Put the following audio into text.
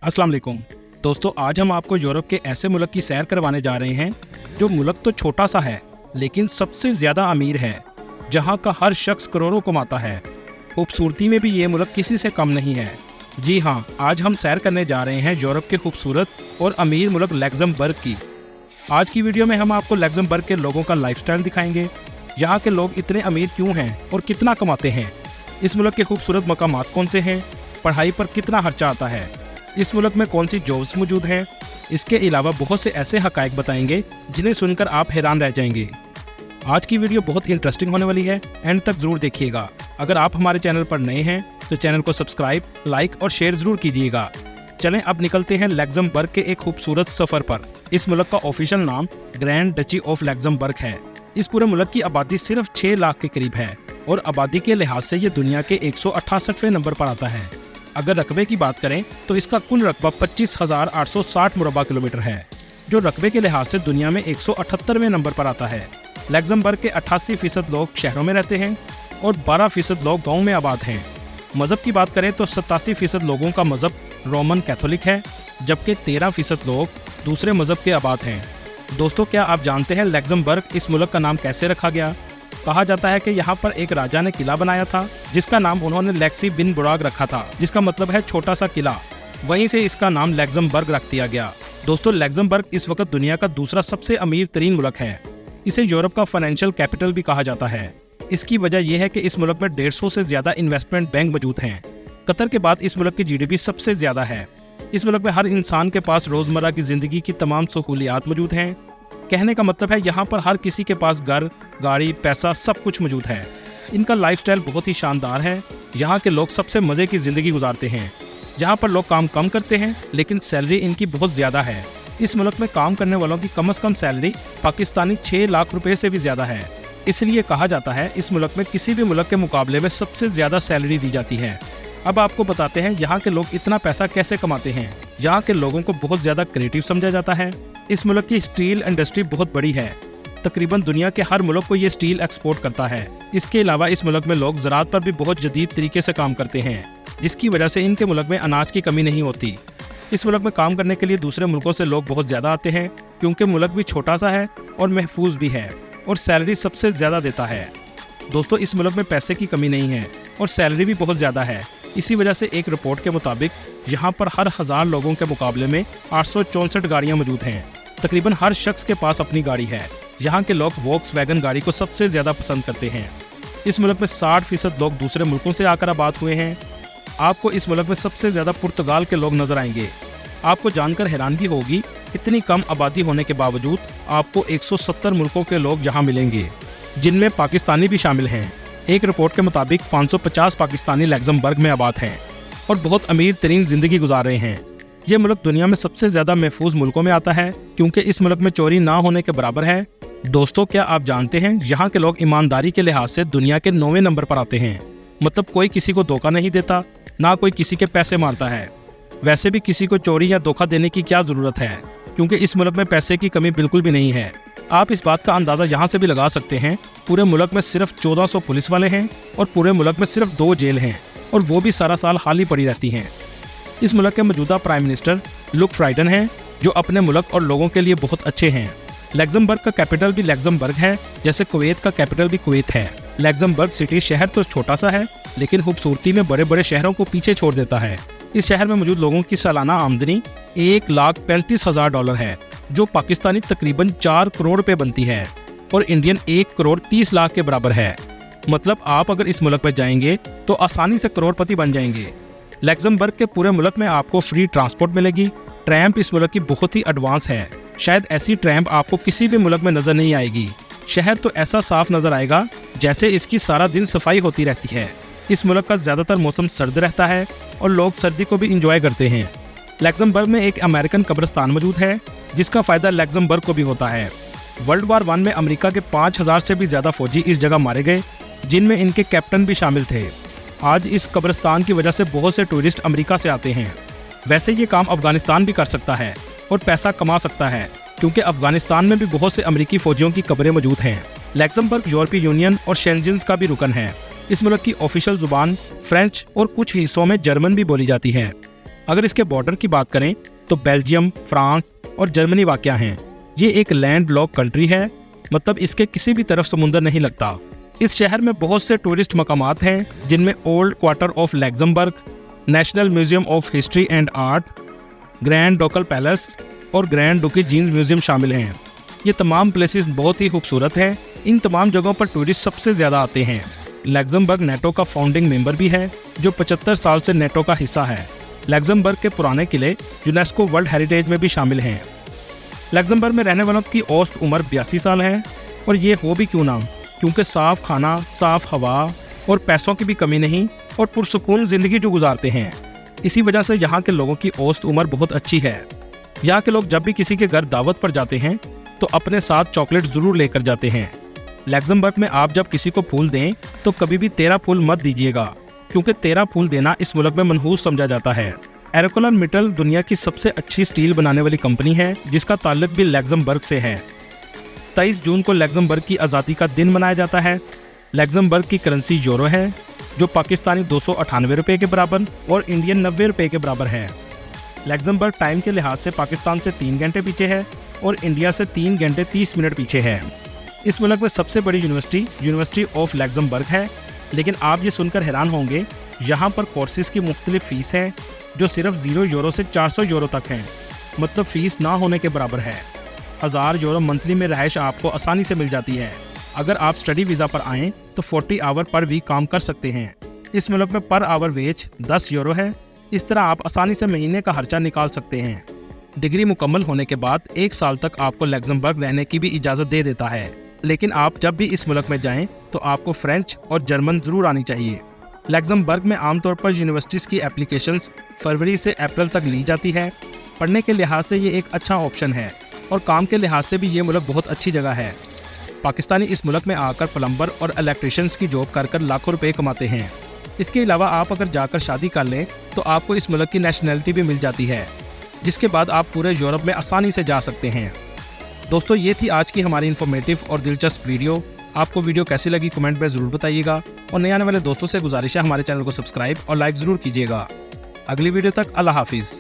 अस्सलाम वालेकुम दोस्तों, आज हम आपको यूरोप के ऐसे मुल्क की सैर करवाने जा रहे हैं जो मुल्क तो छोटा सा है लेकिन सबसे ज़्यादा अमीर है, जहां का हर शख्स करोड़ों कमाता है। खूबसूरती में भी ये मुल्क किसी से कम नहीं है। जी हाँ, आज हम सैर करने जा रहे हैं यूरोप के खूबसूरत और अमीर मुल्क लग्जमबर्ग की। आज की वीडियो में हम आपको लग्जमबर्ग के लोगों का लाइफस्टाइल दिखाएंगे, यहाँ के लोग इतने अमीर क्यों हैं और कितना कमाते हैं, इस मुल्क के खूबसूरत मकामात कौन से हैं, पढ़ाई पर कितना खर्चा आता है, इस मुल्क में कौन सी जॉब्स मौजूद हैं। इसके अलावा बहुत से ऐसे हकायक बताएंगे जिन्हें सुनकर आप हैरान रह जाएंगे। आज की वीडियो बहुत इंटरेस्टिंग होने वाली है, एंड तक जरूर देखिएगा। अगर आप हमारे चैनल पर नए हैं तो चैनल को सब्सक्राइब, लाइक और शेयर जरूर कीजिएगा। चलें अब निकलते हैं लग्जमबर्ग के एक खूबसूरत सफ़र पर। इस मुल्क का ऑफिशियल नाम ग्रैंड डची ऑफ लग्जमबर्ग है। इस पूरे मुल्क की आबादी सिर्फ 6 लाख के करीब है और आबादी के लिहाज से ये दुनिया के 168वें नंबर पर आता है। अगर रकबे की बात करें तो इसका कुल रकबा 25,860 मुरबा किलोमीटर है, जो रकबे के लिहाज से दुनिया में 178वें नंबर पर आता है। लग्जमबर्ग के 88% लोग शहरों में रहते हैं और 12% लोग गाँव में आबाद हैं। मज़हब की बात करें तो 87% लोगों का मज़हब रोमन कैथोलिक है, जबकि 13% लोग दूसरे मज़हब के आबाद हैं। दोस्तों, क्या आप जानते हैं लग्जमबर्ग इस मुल्क का नाम कैसे रखा गया? कहा जाता है कि यहाँ पर एक राजा ने किला बनाया था जिसका नाम उन्होंने लेक्सी बिन बुराग रखा था, जिसका मतलब है छोटा सा किला। वहीं से इसका नाम लग्जमबर्ग रख दिया गया। दोस्तों, लग्जमबर्ग इस वक्त दुनिया का दूसरा सबसे अमीर तरीन मुल्क है। इसे यूरोप का फाइनेंशियल कैपिटल भी कहा जाता है। इसकी वजह यह है कि इस मुल्क में 150 से ज़्यादा इन्वेस्टमेंट बैंक मौजूद हैं। कतर के बाद इस मुल्क की GDP सबसे ज़्यादा है। इस मुल्क में हर इंसान के पास रोज़मर्रा की ज़िंदगी की तमाम सहूलियात मौजूद हैं। कहने का मतलब है यहाँ पर हर किसी के पास घर, गाड़ी, पैसा सब कुछ मौजूद है। इनका लाइफस्टाइल बहुत ही शानदार है। यहाँ के लोग सबसे मज़े की ज़िंदगी गुजारते हैं। जहाँ पर लोग काम कम करते हैं लेकिन सैलरी इनकी बहुत ज़्यादा है। इस मुल्क में काम करने वालों की कम से कम सैलरी पाकिस्तानी 6 लाख रुपए से भी ज़्यादा है। इसलिए कहा जाता है इस मुल्क में किसी भी मुल्क के मुकाबले में सबसे ज़्यादा सैलरी दी जाती है। अब आपको बताते हैं यहाँ के लोग इतना पैसा कैसे कमाते हैं। यहाँ के लोगों को बहुत ज़्यादा क्रिएटिव समझा जाता है। इस मुल्क की स्टील इंडस्ट्री बहुत बड़ी है। तकरीबन दुनिया के हर मुल्क को ये स्टील एक्सपोर्ट करता है। इसके अलावा इस मुल्क में लोग ज़राअत पर भी बहुत जदीद तरीके से काम करते हैं, जिसकी वजह से इनके मुल्क में अनाज की कमी नहीं होती। इस मुल्क में काम करने के लिए दूसरे मुल्कों से लोग बहुत ज़्यादा आते हैं, क्योंकि मुल्क भी छोटा सा है और महफूज भी है और सैलरी सबसे ज़्यादा देता है। दोस्तों, इस मुल्क में पैसे की कमी नहीं है और सैलरी भी बहुत ज़्यादा है। इसी वजह से एक रिपोर्ट के मुताबिक यहाँ पर हर 1000 लोगों के मुकाबले में 864 गाड़ियाँ मौजूद हैं। तकरीबन हर शख्स के पास अपनी गाड़ी है। यहाँ के लोग वोक्सवैगन गाड़ी को सबसे ज़्यादा पसंद करते हैं। इस मुल्क में 60% लोग दूसरे मुल्कों से आकर आबाद हुए हैं। आपको इस मुल्क में सबसे ज़्यादा पुर्तगाल के लोग नज़र आएंगे। आपको जानकर हैरानगी होगी, इतनी कम आबादी होने के बावजूद आपको 170 मुल्कों के लोग यहाँ मिलेंगे, जिनमें पाकिस्तानी भी शामिल हैं। एक रिपोर्ट के मुताबिक 550 पाकिस्तानी लग्जमबर्ग में आबाद हैं और बहुत अमीर तरीन ज़िंदगी गुजार रहे हैं। ये मुल्क दुनिया में सबसे ज़्यादा महफूज मुल्कों में आता है, क्योंकि इस मुल्क में चोरी ना होने के बराबर है। दोस्तों, क्या आप जानते हैं यहाँ के लोग ईमानदारी के लिहाज से दुनिया के 9वें नंबर पर आते हैं। मतलब कोई किसी को धोखा नहीं देता, ना कोई किसी के पैसे मारता है। वैसे भी किसी को चोरी या धोखा देने की क्या ज़रूरत है, क्योंकि इस मुल्क में पैसे की कमी बिल्कुल भी नहीं है। आप इस बात का अंदाज़ा यहाँ से भी लगा सकते हैं। पूरे मुल्क में सिर्फ 1400 पुलिस वाले हैं और पूरे मुल्क में सिर्फ 2 जेल हैं, और वो भी सारा साल खाली पड़ी रहती हैं। इस मुल्क के मौजूदा प्राइम मिनिस्टर लुक फ्राइडन हैं, जो अपने मुल्क और लोगों के लिए बहुत अच्छे हैं। लग्जमबर्ग का कैपिटल भी लग्जमबर्ग है, जैसे कुवैत का कैपिटल भी कुवैत है। लग्जमबर्ग सिटी शहर तो छोटा सा है, लेकिन खूबसूरती में बड़े बड़े शहरों को पीछे छोड़ देता है। इस शहर में मौजूद लोगों की सालाना आमदनी $1,35,000 है, जो पाकिस्तानी तकरीबन 4 करोड़ रुपए बनती है और इंडियन 1,30,00,000 के बराबर है। मतलब आप अगर इस मुल्क में जाएंगे तो आसानी से करोड़पति बन जाएंगे। लग्जमबर्ग के पूरे मुल्क में आपको फ्री ट्रांसपोर्ट मिलेगी। ट्रैम्प इस मुल्क की बहुत ही एडवांस है। शायद ऐसी ट्रैम्प आपको किसी भी मुल्क में नज़र नहीं आएगी। शहर तो ऐसा साफ नज़र आएगा जैसे इसकी सारा दिन सफाई होती रहती है। इस मुल्क का ज़्यादातर मौसम सर्द रहता है और लोग सर्दी को भी इंजॉय करते हैं। लग्जमबर्ग में एक अमेरिकन कब्रिस्तान मौजूद है, जिसका फ़ायदा लग्जमबर्ग को भी होता है। वर्ल्ड वार 1 में अमेरिका के 5000 से भी ज़्यादा फौजी इस जगह मारे गए, जिनमें इनके कैप्टन भी शामिल थे। आज इस कब्रिस्तान की वजह से बहुत से टूरिस्ट अमेरिका से आते हैं। वैसे ये काम अफगानिस्तान भी कर सकता है और पैसा कमा सकता है, क्योंकि अफगानिस्तान में भी बहुत से अमेरिकी फौजियों की कब्रें मौजूद हैं। लग्जमबर्ग यूरोपीय यूनियन और शेंजन का भी रुकन है। इस मुल्क की ऑफिशियल जुबान फ्रेंच और कुछ हिस्सों में जर्मन भी बोली जाती है। अगर इसके बॉर्डर की बात करें तो बेल्जियम, फ्रांस और जर्मनी वाक़या हैं। ये एक लैंड लॉक कंट्री है, मतलब इसके किसी भी तरफ समुंदर नहीं लगता। इस शहर में बहुत से टूरिस्ट मकामात हैं, जिनमें old quarter of Luxembourg, national museum of history and art, grand ducal palace और ग्रैंड डुकी जीन्स म्यूजियम शामिल हैं। ये तमाम प्लेसेस बहुत ही खूबसूरत हैं। इन तमाम जगहों पर टूरिस्ट सबसे ज़्यादा आते हैं। लैक्समबर्ग नेटो का फाउंडिंग मेंबर भी है, जो 75 साल से नेटो का हिस्सा है। लैक्समबर्ग के पुराने किले यूनेस्को वर्ल्ड हेरिटेज में भी शामिल हैं। लैक्समबर्ग में रहने वालों की औसत उम्र 82 साल है, और ये हो भी क्यों ना, क्योंकि साफ़ खाना, साफ़ हवा और पैसों की भी कमी नहीं, और पुरसुकून ज़िंदगी जो गुजारते हैं। इसी वजह से यहाँ के लोगों की औसत उम्र बहुत अच्छी है। यहाँ के लोग जब भी किसी के घर दावत पर जाते हैं तो अपने साथ चॉकलेट ज़रूर लेकर जाते हैं। लैक्समबर्ग में आप जब किसी को फूल दें तो कभी भी 13 फूल मत दीजिएगा, क्योंकि 13 फूल देना इस मुल्क में मनहूस समझा जाता है। ArcelorMittal दुनिया की सबसे अच्छी स्टील बनाने वाली कंपनी है, जिसका ताल्लुक भी लैक्समबर्ग से है। 23 जून को लैक्समबर्ग की आज़ादी का दिन मनाया जाता है। लैक्समबर्ग की करेंसी यूरो है, जो पाकिस्तानी 298 रुपये के बराबर और इंडियन 90 रुपये के बराबर है। लैक्समबर्ग टाइम के लिहाज से पाकिस्तान से 3 घंटे पीछे है और इंडिया से 3 घंटे 30 मिनट पीछे है। इस मुल्क में सबसे बड़ी यूनिवर्सिटी ऑफ लैक्समबर्ग है, लेकिन आप ये सुनकर हैरान होंगे, यहाँ पर कोर्सेज़ की मुख्तलिफ फ़ीस है, जो सिर्फ 0 यूरो से 400 यूरो तक हैं, मतलब फ़ीस ना होने के बराबर है। 1000 यूरो मंथली में रहायश आपको आसानी से मिल जाती है। अगर आप स्टडी वीज़ा पर आएँ तो 40 आवर पर वीक काम कर सकते हैं। इस मुल्क में पर आवर वेज 10 यूरो है। इस तरह आप आसानी से महीने का खर्चा निकाल सकते हैं। डिग्री मुकम्मल होने के बाद 1 साल तक आपको लैक्समबर्ग रहने की भी इजाज़त दे देता है, लेकिन आप जब भी इस मुल्क में जाएं तो आपको फ्रेंच और जर्मन ज़रूर आनी चाहिए। लैक्समबर्ग में आमतौर पर यूनिवर्सिटीज़ की एप्लीकेशंस फरवरी से अप्रैल तक ली जाती है। पढ़ने के लिहाज से ये एक अच्छा ऑप्शन है, और काम के लिहाज से भी ये मुल्क बहुत अच्छी जगह है। पाकिस्तानी इस मुल्क में आकर प्लम्बर और इलेक्ट्रिशियंस की जॉब कर लाखों रुपए कमाते हैं। इसके अलावा आप अगर जाकर शादी कर लें तो आपको इस मुल्क की नेशनैलिटी भी मिल जाती है, जिसके बाद आप पूरे यूरोप में आसानी से जा सकते हैं। दोस्तों, ये थी आज की हमारी इन्फॉर्मेटिव और दिलचस्प वीडियो। आपको वीडियो कैसी लगी कमेंट में ज़रूर बताइएगा, और नए आने वाले दोस्तों से गुजारिश है हमारे चैनल को सब्सक्राइब और लाइक ज़रूर कीजिएगा। अगली वीडियो तक अल्लाह हाफिज़।